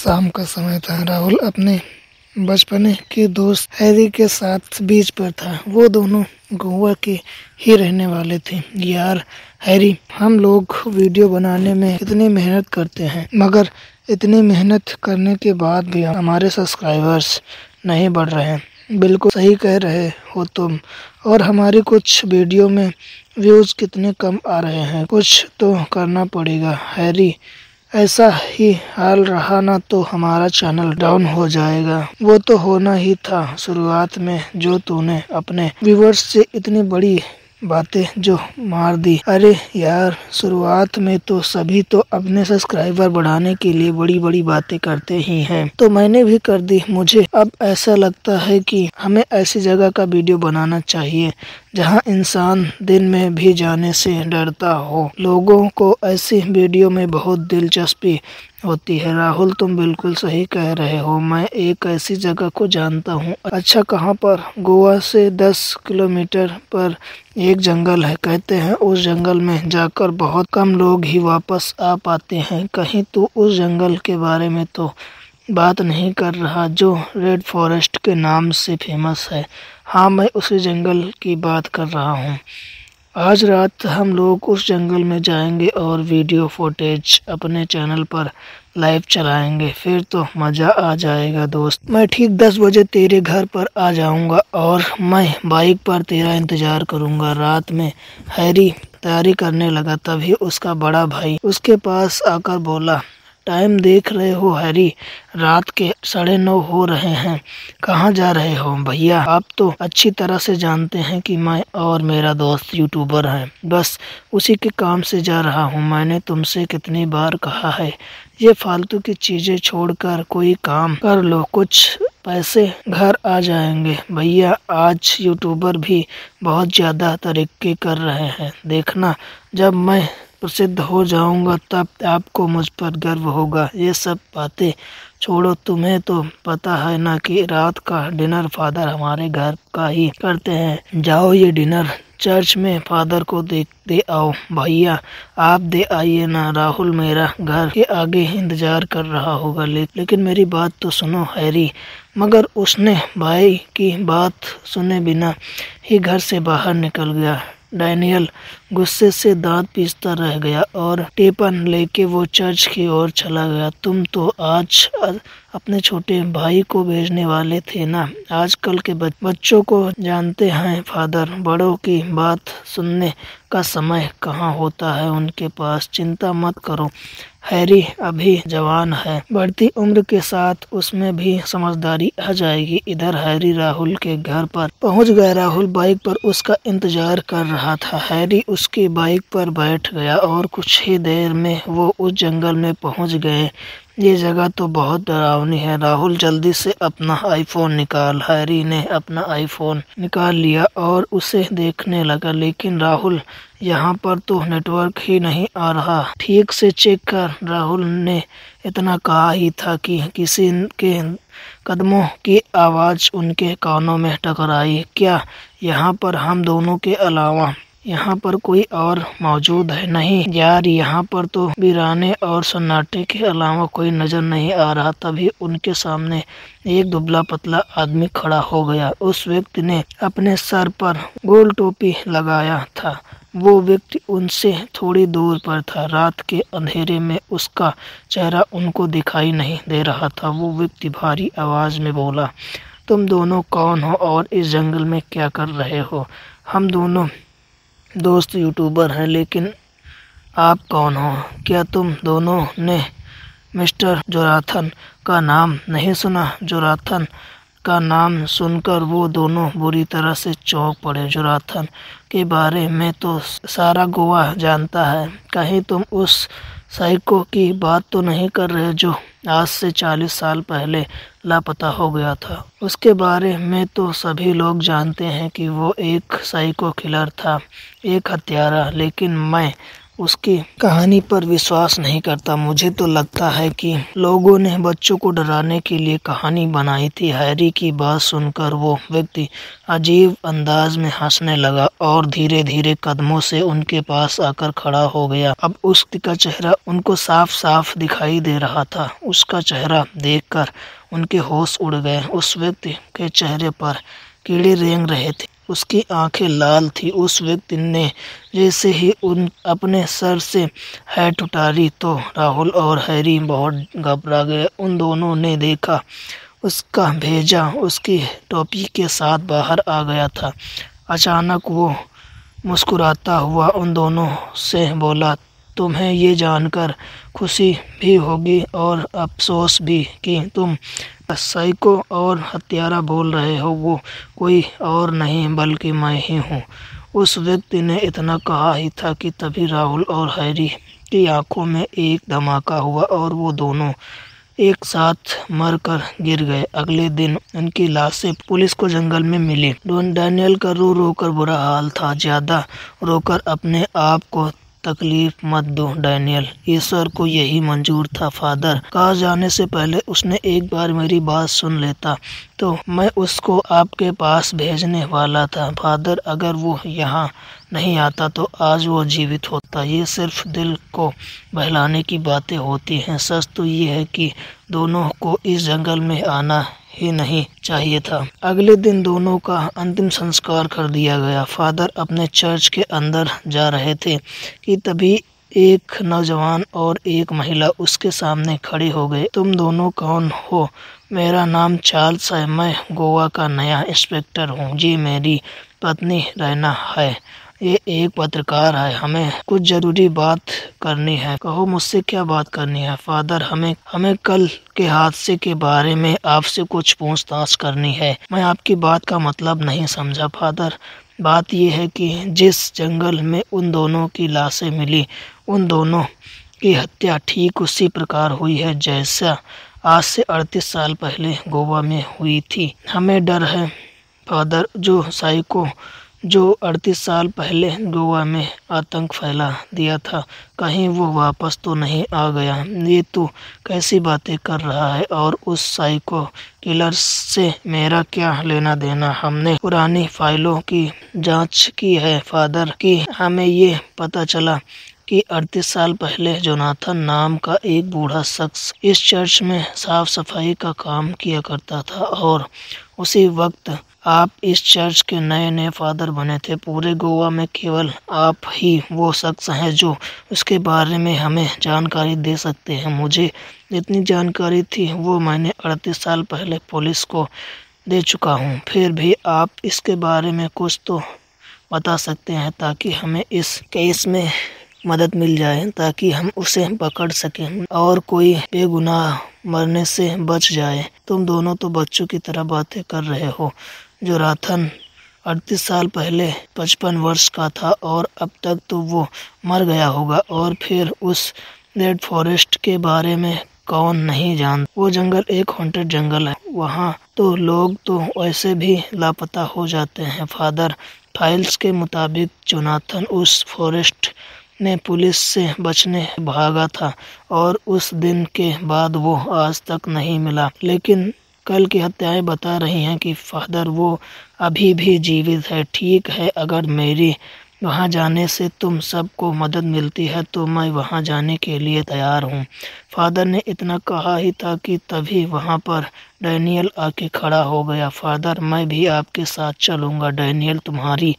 शाम का समय था। राहुल अपने बचपने के दोस्त हैरी के साथ बीच पर था। वो दोनों गोवा के ही रहने वाले थे। यार हैरी, हम लोग वीडियो बनाने में कितनी मेहनत करते हैं, मगर इतनी मेहनत करने के बाद भी हमारे सब्सक्राइबर्स नहीं बढ़ रहे हैं। बिल्कुल सही कह रहे हो तुम। और हमारी कुछ वीडियो में व्यूज़ कितने कम आ रहे हैं। कुछ तो करना पड़ेगा हैरी। ऐसा ही हाल रहा ना तो हमारा चैनल डाउन हो जाएगा। वो तो होना ही था। शुरुआत में जो तूने अपने व्यूवर्स से इतनी बड़ी बातें जो मार दी। अरे यार, शुरुआत में तो सभी तो अपने सब्सक्राइबर बढ़ाने के लिए बड़ी बड़ी बातें करते ही हैं, तो मैंने भी कर दी। मुझे अब ऐसा लगता है कि हमें ऐसी जगह का वीडियो बनाना चाहिए जहां इंसान दिन में भी जाने से डरता हो। लोगों को ऐसी वीडियो में बहुत दिलचस्पी होती है। राहुल, तुम बिल्कुल सही कह रहे हो। मैं एक ऐसी जगह को जानता हूँ। अच्छा, कहाँ पर? गोवा से 10 किलोमीटर पर एक जंगल है। कहते हैं उस जंगल में जाकर बहुत कम लोग ही वापस आ पाते हैं। कहीं तू उस जंगल के बारे में तो बात नहीं कर रहा जो रेड फॉरेस्ट के नाम से फेमस है? हाँ, मैं उसी जंगल की बात कर रहा हूँ। आज रात हम लोग उस जंगल में जाएंगे और वीडियो फुटेज अपने चैनल पर लाइव चलाएंगे। फिर तो मज़ा आ जाएगा दोस्त। मैं ठीक 10 बजे तेरे घर पर आ जाऊंगा और मैं बाइक पर तेरा इंतज़ार करूंगा। रात में हैरी तैयारी करने लगा। तभी उसका बड़ा भाई उसके पास आकर बोला, टाइम देख रहे हो हैरी? रात के 9:30 हो रहे हैं। कहाँ जा रहे हो? भैया, आप तो अच्छी तरह से जानते हैं कि मैं और मेरा दोस्त यूट्यूबर हैं। बस उसी के काम से जा रहा हूँ। मैंने तुमसे कितनी बार कहा है, ये फालतू की चीज़ें छोड़कर कोई काम कर लो, कुछ पैसे घर आ जाएंगे। भैया, आज यूट्यूबर भी बहुत ज़्यादा तरक्की कर रहे हैं। देखना, जब मैं प्रसिद्ध हो जाऊंगा तब आपको मुझ पर गर्व होगा। ये सब बातें छोड़ो। तुम्हें तो पता है ना कि रात का डिनर फादर हमारे घर का ही करते हैं। जाओ, ये डिनर चर्च में फादर को दे आओ। भैया, आप दे आइए ना। राहुल मेरा घर के आगे इंतजार कर रहा होगा। लेकिन मेरी बात तो सुनो हैरी। मगर उसने भाई की बात सुने बिना ही घर से बाहर निकल गया। डैनियल गुस्से से दांत पीसता रह गया और टेपन लेके वो चर्च की ओर चला गया। तुम तो आज अपने छोटे भाई को भेजने वाले थे ना? आजकल के बच्चों को जानते हैं फादर, बड़ों की बात सुनने का समय कहाँ होता है उनके पास। चिंता मत करो, हैरी अभी जवान है। बढ़ती उम्र के साथ उसमें भी समझदारी आ जाएगी। इधर हैरी राहुल के घर पर पहुंच गया। राहुल बाइक पर उसका इंतजार कर रहा था। हैरी उसकी बाइक पर बैठ गया और कुछ ही देर में वो उस जंगल में पहुंच गए। ये जगह तो बहुत डरावनी है। राहुल, जल्दी से अपना आईफोन निकाल। हैरी ने अपना आईफोन निकाल लिया और उसे देखने लगा। लेकिन राहुल, यहाँ पर तो नेटवर्क ही नहीं आ रहा। ठीक से चेक कर। राहुल ने इतना कहा ही था कि किसी के कदमों की आवाज़ उनके कानों में टकराई। क्या यहाँ पर हम दोनों के अलावा यहाँ पर कोई और मौजूद है? नहीं यार, यहाँ पर तो वीराने और सन्नाटे के अलावा कोई नजर नहीं आ रहा। तभी उनके सामने एक दुबला पतला आदमी खड़ा हो गया। उस व्यक्ति ने अपने सर पर गोल टोपी लगाया था। वो व्यक्ति उनसे थोड़ी दूर पर था। रात के अंधेरे में उसका चेहरा उनको दिखाई नहीं दे रहा था। वो व्यक्ति भारी आवाज में बोला, तुम दोनों कौन हो और इस जंगल में क्या कर रहे हो? हम दोनों दोस्त यूट्यूबर हैं, लेकिन आप कौन हो? क्या तुम दोनों ने मिस्टर जोनाथन का नाम नहीं सुना? जोनाथन का नाम सुनकर वो दोनों बुरी तरह से चौंक पड़े। जोनाथन के बारे में तो सारा गोवा जानता है। कहीं तुम उस साइको की बात तो नहीं कर रहे जो आज से 40 साल पहले लापता हो गया था? उसके बारे में तो सभी लोग जानते हैं कि वो एक साइको किलर था, एक हत्यारा। लेकिन मैं उसकी कहानी पर विश्वास नहीं करता। मुझे तो लगता है कि लोगों ने बच्चों को डराने के लिए कहानी बनाई थी। हैरी की बात सुनकर वो व्यक्ति अजीब अंदाज में हंसने लगा और धीरे धीरे कदमों से उनके पास आकर खड़ा हो गया। अब उसका चेहरा उनको साफ साफ दिखाई दे रहा था। उसका चेहरा देखकर उनके होश उड़ गए। उस व्यक्ति के चेहरे पर कीड़े रेंग रहे थे, उसकी आंखें लाल थी। उस व्यक्ति ने जैसे ही उन अपने सर से हैट उतारी तो राहुल और हैरी बहुत घबरा गए। उन दोनों ने देखा उसका भेजा उसकी टोपी के साथ बाहर आ गया था। अचानक वो मुस्कुराता हुआ उन दोनों से बोला, तुम्हें ये जानकर खुशी भी होगी और अफसोस भी कि तुम साइको और हत्यारा बोल रहे हो। वो कोई और नहीं बल्कि मैं ही हूँ। उस व्यक्ति ने इतना कहा ही था कि तभी राहुल और हैरी की आंखों में एक धमाका हुआ और वो दोनों एक साथ मरकर गिर गए। अगले दिन उनकी लाशें पुलिस को जंगल में मिली। डैनियल का रो रो कर बुरा हाल था। ज्यादा रोकर अपने आप को तकलीफ मत दो डैनियल, ईश्वर को यही मंजूर था। फादर कहा जाने से पहले उसने एक बार मेरी बात सुन लेता तो मैं उसको आपके पास भेजने वाला था। फादर अगर वो यहाँ नहीं आता तो आज वो जीवित होता। ये सिर्फ दिल को बहलाने की बातें होती हैं। सच तो ये है कि दोनों को इस जंगल में आना ही नहीं चाहिए था। अगले दिन दोनों का अंतिम संस्कार कर दिया गया। फादर अपने चर्च के अंदर जा रहे थे कि तभी एक नौजवान और एक महिला उसके सामने खड़े हो गए। तुम दोनों कौन हो? मेरा नाम चार्ल्स है, मैं गोवा का नया इंस्पेक्टर हूँ। जी मेरी पत्नी रैना है, ये एक पत्रकार है, हमें कुछ जरूरी बात करनी है। कहो मुझसे क्या बात करनी है? फादर हमें कल के हादसे के बारे में आपसे कुछ पूछताछ करनी है। मैं आपकी बात का मतलब नहीं समझा फादर। बात यह है कि जिस जंगल में उन दोनों की लाशें मिली, उन दोनों की हत्या ठीक उसी प्रकार हुई है जैसा आज से 38 साल पहले गोवा में हुई थी। हमें डर है फादर, जो साइको जो 38 साल पहले गोवा में आतंक फैला दिया था, कहीं वो वापस तो नहीं आ गया। ये तो कैसी बातें कर रहा है? और उस साइको किलर से मेरा क्या लेना देना? हमने पुरानी फाइलों की जांच की है फादर कि हमें ये पता चला कि 38 साल पहले जोनाथन नाम का एक बूढ़ा शख्स इस चर्च में साफ सफाई का काम किया करता था और उसी वक्त आप इस चर्च के नए नए फादर बने थे। पूरे गोवा में केवल आप ही वो शख्स हैं जो उसके बारे में हमें जानकारी दे सकते हैं। मुझे जितनी जानकारी थी वो मैंने 38 साल पहले पुलिस को दे चुका हूँ। फिर भी आप इसके बारे में कुछ तो बता सकते हैं ताकि हमें इस केस में मदद मिल जाए, ताकि हम उसे पकड़ सकें और कोई बेगुनाह मरने से बच जाए। तुम दोनों तो बच्चों की तरह बातें कर रहे हो। जोनाथन 38 साल पहले 55 वर्ष का था और अब तक तो वो मर गया होगा। और फिर उस रेड फॉरेस्ट के बारे में कौन नहीं जानता? वो जंगल एक हॉन्टेड जंगल है, वहाँ तो लोग तो वैसे भी लापता हो जाते हैं। फादर फाइल्स के मुताबिक जोनाथन उस फॉरेस्ट में पुलिस से बचने भागा था और उस दिन के बाद वो आज तक नहीं मिला। लेकिन कल की हत्याएं बता रही हैं कि फादर वो अभी भी जीवित है। ठीक है, अगर मेरी वहाँ जाने से तुम सबको मदद मिलती है तो मैं वहाँ जाने के लिए तैयार हूँ। फादर ने इतना कहा ही था कि तभी वहाँ पर डैनियल आके खड़ा हो गया। फादर मैं भी आपके साथ चलूँगा। डैनियल तुम्हारी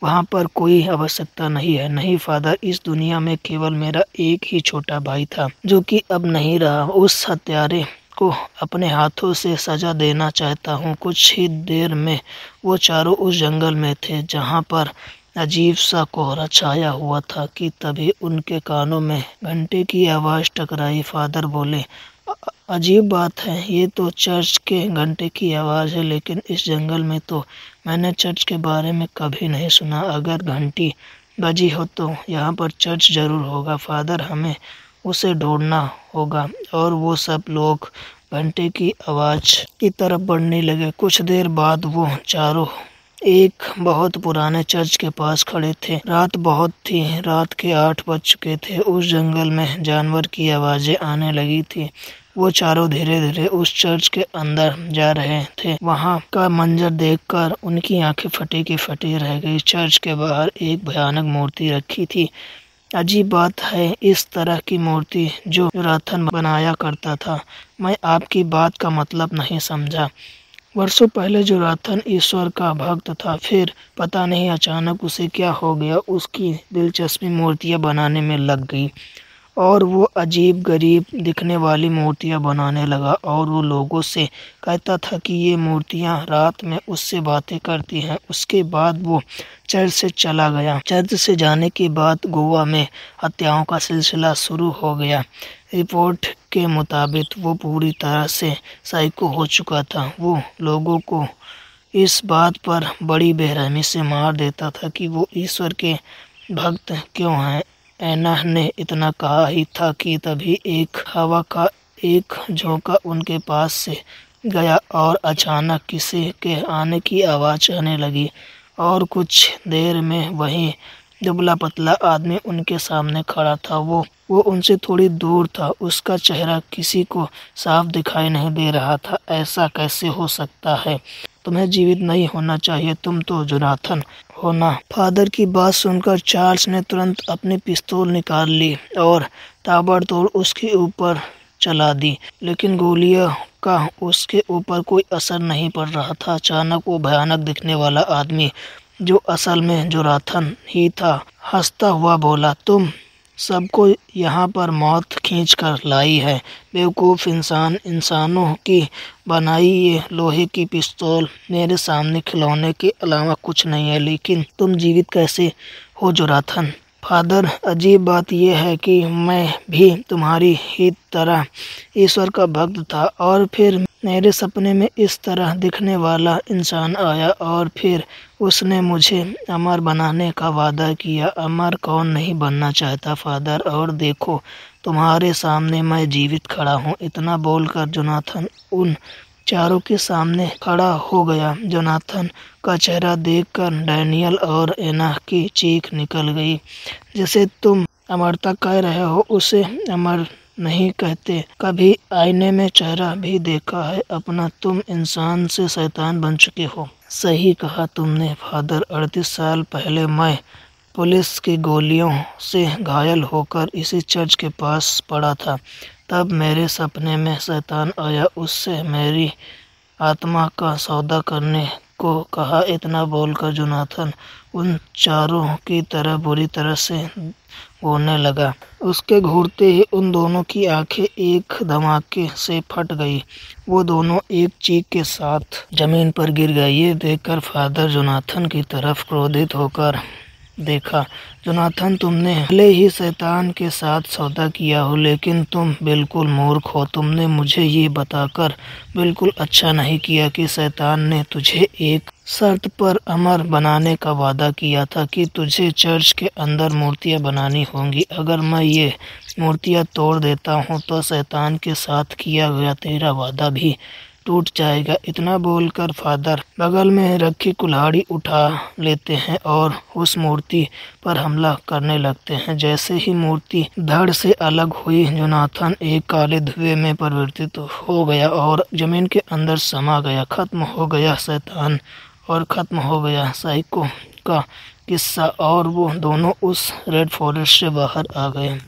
वहाँ पर कोई आवश्यकता नहीं है। नहीं फादर, इस दुनिया में केवल मेरा एक ही छोटा भाई था जो कि अब नहीं रहा। उस हत्यारे को अपने हाथों से सजा देना चाहता हूँ। कुछ ही देर में वो चारों उस जंगल में थे जहाँ पर अजीब सा कोहरा छाया हुआ था कि तभी उनके कानों में घंटे की आवाज़ टकराई। फादर बोले, अजीब बात है, ये तो चर्च के घंटे की आवाज़ है, लेकिन इस जंगल में तो मैंने चर्च के बारे में कभी नहीं सुना। अगर घंटी बजी हो तो यहाँ पर चर्च ज़रूर होगा। फादर हमें उसे ढूंढना होगा। और वो सब लोग घंटे की आवाज़ की तरफ बढ़ने लगे। कुछ देर बाद वो चारों एक बहुत पुराने चर्च के पास खड़े थे। रात बहुत थी, रात के 8 बज चुके थे। उस जंगल में जानवर की आवाजें आने लगी थी। वो चारों धीरे धीरे उस चर्च के अंदर जा रहे थे। वहां का मंजर देखकर उनकी आंखें फटी की फटी रह गई। चर्च के बाहर एक भयानक मूर्ति रखी थी। अजीब बात है, इस तरह की मूर्ति जो जोनाथन बनाया करता था। मैं आपकी बात का मतलब नहीं समझा। वर्षों पहले जोनाथन ईश्वर का भक्त था, फिर पता नहीं अचानक उसे क्या हो गया, उसकी दिलचस्पी मूर्तियां बनाने में लग गई और वो अजीब गरीब दिखने वाली मूर्तियां बनाने लगा और वो लोगों से कहता था कि ये मूर्तियां रात में उससे बातें करती हैं। उसके बाद वो चर्च से चला गया। चर्च से जाने के बाद गोवा में हत्याओं का सिलसिला शुरू हो गया। रिपोर्ट के मुताबिक वो पूरी तरह से साइको हो चुका था। वो लोगों को इस बात पर बड़ी बेरहमी से मार देता था कि वो ईश्वर के भक्त क्यों हैं। एना ने इतना कहा ही था कि तभी एक हवा का एक झोंका उनके पास से गया और अचानक किसी के आने की आवाज़ आने लगी और कुछ देर में वही दुबला पतला आदमी उनके सामने खड़ा था। वो उनसे थोड़ी दूर था। उसका चेहरा किसी को साफ दिखाई नहीं दे रहा था। ऐसा कैसे हो सकता है? तुम्हें जीवित नहीं होना चाहिए, तुम तो जोनाथन हो ना। फादर की बात सुनकर चार्ल्स ने तुरंत अपनी पिस्तौल निकाल ली और ताबड़तोड़ उसके ऊपर चला दी, लेकिन गोलियों का उसके ऊपर कोई असर नहीं पड़ रहा था। अचानक वो भयानक दिखने वाला आदमी, जो असल में जोनाथन ही था, हंसता हुआ बोला, तुम सबको यहाँ पर मौत खींच कर लाई है। बेवकूफ़ इंसान, इंसानों की बनाई ये लोहे की पिस्तौल मेरे सामने खिलौने के अलावा कुछ नहीं है, लेकिन तुम जीवित कैसे हो जोनाथन? फादर, अजीब बात यह है कि मैं भी तुम्हारी ही तरह ईश्वर का भक्त था और फिर मेरे सपने में इस तरह दिखने वाला इंसान आया और फिर उसने मुझे अमर बनाने का वादा किया। अमर कौन नहीं बनना चाहता फादर, और देखो तुम्हारे सामने मैं जीवित खड़ा हूँ। इतना बोलकर जोनाथन उन चारों के सामने खड़ा हो गया। जोनाथन का चेहरा देखकर डैनियल और एना की चीख निकल गई। जैसे तुम अमरता कह रहे हो, उसे अमर नहीं कहते। कभी आईने में चेहरा भी देखा है अपना? तुम इंसान से शैतान बन चुके हो। सही कहा तुमने फादर। 38 साल पहले मैं पुलिस की गोलियों से घायल होकर इसी चर्च के पास पड़ा था। तब मेरे सपने में शैतान आया, उससे मेरी आत्मा का सौदा करने को कहा। इतना बोलकर जोनाथन उन चारों की तरह बुरी तरह से घूरने लगा। उसके घूरते ही उन दोनों की आंखें एक धमाके से फट गई। वो दोनों एक चीख के साथ जमीन पर गिर गए। ये देखकर फादर जोनाथन की तरफ क्रोधित होकर देखा। जोनाथन, तुमने भले ही शैतान के साथ सौदा किया हो, लेकिन तुम बिल्कुल मूर्ख हो। तुमने मुझे ये बताकर बिल्कुल अच्छा नहीं किया कि शैतान ने तुझे एक शर्त पर अमर बनाने का वादा किया था कि तुझे चर्च के अंदर मूर्तियां बनानी होंगी। अगर मैं ये मूर्तियां तोड़ देता हूँ तो शैतान के साथ किया गया तेरा वादा भी टूट जाएगा। इतना बोलकर फादर बगल में रखी कुल्हाड़ी उठा लेते हैं और उस मूर्ति पर हमला करने लगते हैं। जैसे ही मूर्ति धड़ से अलग हुई, जोनाथन एक काले धुएं में परिवर्तित हो गया और जमीन के अंदर समा गया। खत्म हो गया शैतान और खत्म हो गया साइको का किस्सा, और वो दोनों उस रेड फॉरेस्ट से बाहर आ गए।